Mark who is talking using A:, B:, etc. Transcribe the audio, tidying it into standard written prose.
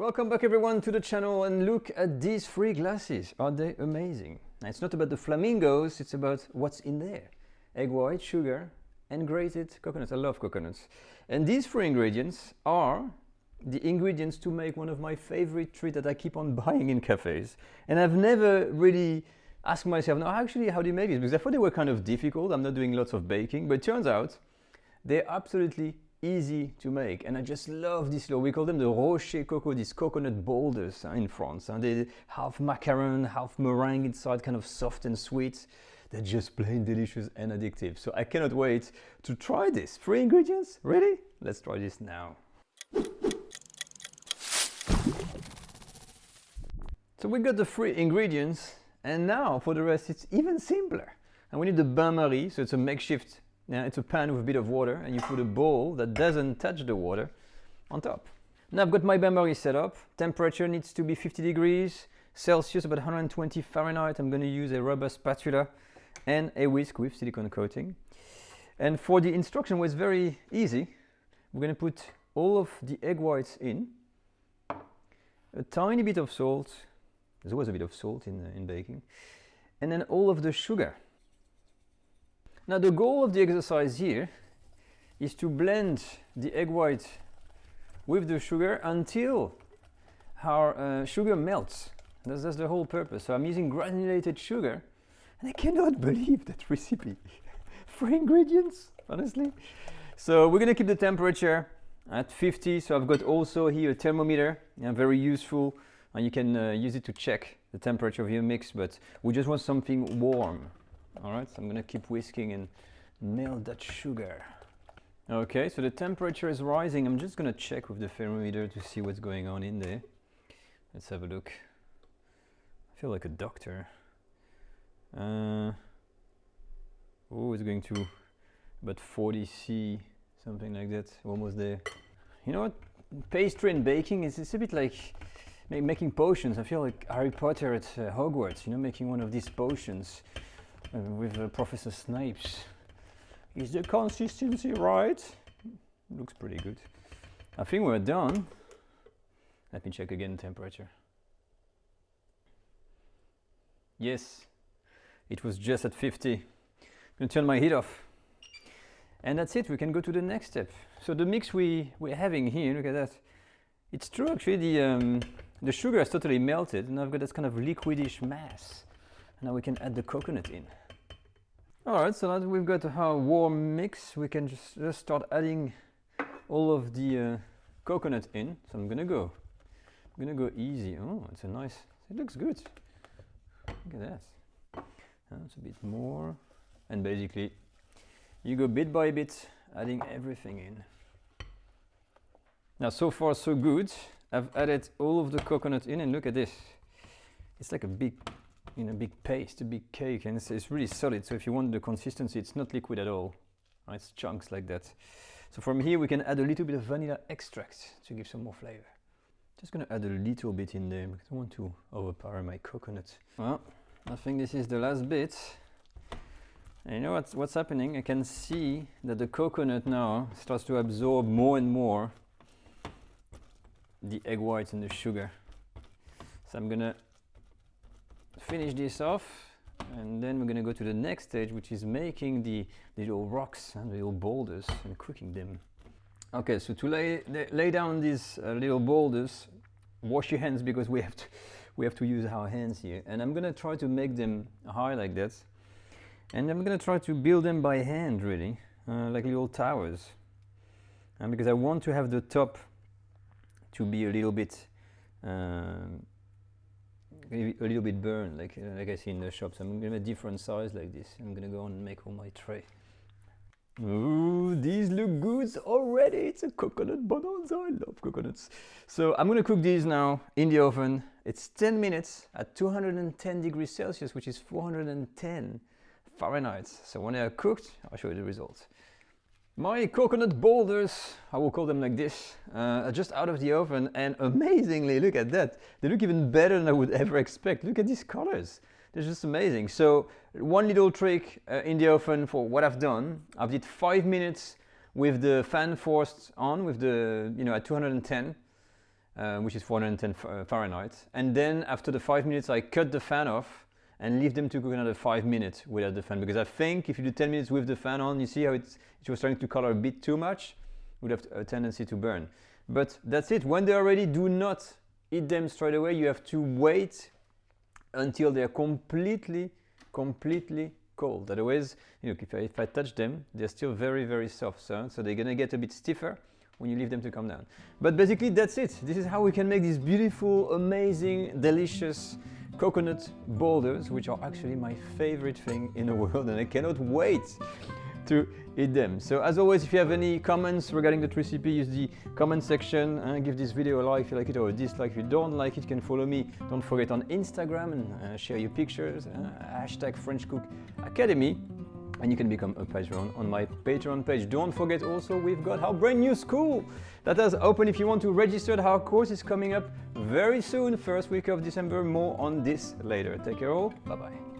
A: Welcome back everyone to the channel, and look at these three glasses. Are they amazing? Now, it's not about the flamingos, it's about what's in there. Egg white, sugar and grated coconuts. I love coconuts. And these three ingredients are the ingredients to make one of my favorite treats that I keep on buying in cafes. And I've never really asked myself, no, actually, how do you make this? Because I thought they were kind of difficult. I'm not doing lots of baking, but it turns out they're absolutely easy to make. And I just love this we call them the rocher coco, these coconut boulders in France. And they half macaron, half meringue inside, kind of soft and sweet. They're just plain delicious and addictive. So I cannot wait to try this. 3 ingredients, ready? Let's try this now. So we got the 3 ingredients, and now for the rest it's even simpler. And we need the bain-marie, so it's a makeshift, it's a pan with a bit of water, and you put a bowl that doesn't touch the water on top. Now I've got my bain-marie set up. Temperature needs to be 50 degrees Celsius, about 120 Fahrenheit. I'm going to use a rubber spatula and a whisk with silicone coating. And for the instruction, well, it's very easy. We're going to put all of the egg whites in, a tiny bit of salt. There's always a bit of salt in baking, and then all of the sugar. Now the goal of the exercise here is to blend the egg white with the sugar until our sugar melts. That's the whole purpose. So I'm using granulated sugar, and I cannot believe that recipe. 3 ingredients, honestly. So we're gonna keep the temperature at 50. So I've got also here a thermometer, very useful. And you can use it to check the temperature of your mix, but we just want something warm. All right, so I'm gonna keep whisking and melt that sugar. Okay, so the temperature is rising. I'm just gonna check with the thermometer to see what's going on in there. Let's have a look. I feel like a doctor. Oh, it's going to about 40 C, something like that, almost there. You know what, pastry and baking is it's a bit like making potions. I feel like Harry Potter at Hogwarts, you know, making one of these potions with Professor Snipes. Is the consistency right? Looks pretty good. I think we're done. Let me check again temperature. Yes, it was just at 50. I'm gonna turn my heat off. And that's it, we can go to the next step. So the mix we're having here, look at that. It's true actually, the sugar is totally melted, and I've got this kind of liquidish mass. Now we can add the coconut in. Alright, so now that we've got our warm mix, we can just start adding all of the coconut in. So I'm gonna go easy. Oh, it's a nice, it looks good. Look at that. That's a bit more. And basically, you go bit by bit, adding everything in. Now, so far so good. I've added all of the coconut in, and look at this. It's like a big, big paste, a big cake, and it's really solid. So if you want the consistency, it's not liquid at all. It's chunks like that. So from here, we can add a little bit of vanilla extract to give some more flavor. Just gonna add a little bit in there because I want to overpower my coconut. Well, I think this is the last bit. And you know what's happening? I can see that the coconut now starts to absorb more and more the egg whites and the sugar. So I'm gonna finish this off, and then we're gonna go to the next stage, which is making the little rocks and the little boulders and cooking them. Okay, so to lay down these little boulders, wash your hands because we have to use our hands here. And I'm gonna try to make them high like that. And I'm gonna try to build them by hand, really, like little towers. And because I want to have the top to be a little bit burned, like I see in the shops. I'm gonna make different size like this. I'm gonna go on and make all my tray. Ooh, these look good already. It's a coconut bonanza. I love coconuts. So I'm gonna cook these now in the oven. It's 10 minutes at 210 degrees Celsius, which is 410 Fahrenheit. So when they are cooked, I'll show you the results. My coconut boulders, I will call them like this, are just out of the oven, and amazingly, look at that. They look even better than I would ever expect. Look at these colors. They're just amazing. So one little trick in the oven for what I've done. I've did 5 minutes with the fan forced on with the, at 210. which is 410 Fahrenheit. And then after the 5 minutes, I cut the fan off and leave them to cook another 5 minutes without the fan. Because I think if you do 10 minutes with the fan on, you see how it was starting to color a bit too much, it would have a tendency to burn. But that's it. When they are ready, do not eat them straight away. You have to wait until they are completely cold. Otherwise, if I touch them, they're still very soft. So they're gonna get a bit stiffer when you leave them to come down. But basically, that's it. This is how we can make these beautiful, amazing, delicious coconut boulders, which are actually my favorite thing in the world, and I cannot wait to eat them. So as always, if you have any comments regarding that recipe, use the comment section and give this video a like if you like it, or a dislike if you don't like it. You can follow me, don't forget, on Instagram, and share your pictures, hashtag French Cook Academy, and you can become a patron on my Patreon page. Don't forget also, we've got our brand new school that has opened. If you want to register, our course is coming up very soon, first week of December. More on this later. Take care all, bye bye.